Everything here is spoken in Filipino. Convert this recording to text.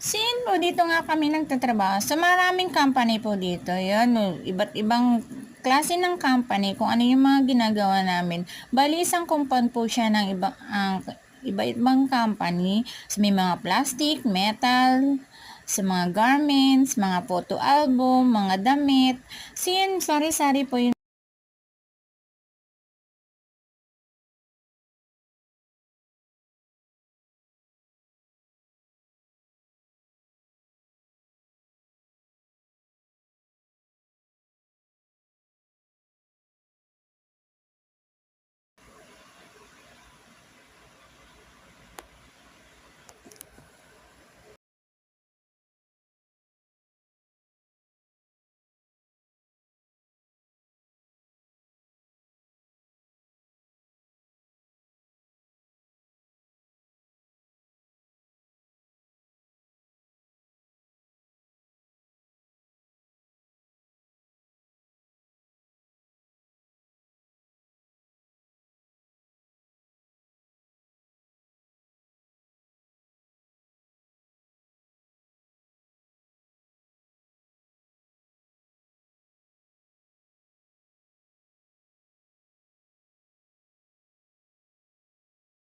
Sin po dito nga kami nagtatrabaho sa maraming company po dito. Yan, iba't ibang klase ng company kung ano yung mga ginagawa namin. Bali, isang compound po siya ng iba-ibang company. So, may mga plastic, metal, sa mga garments, mga photo album, mga damit. Sin, sari-sari po yun.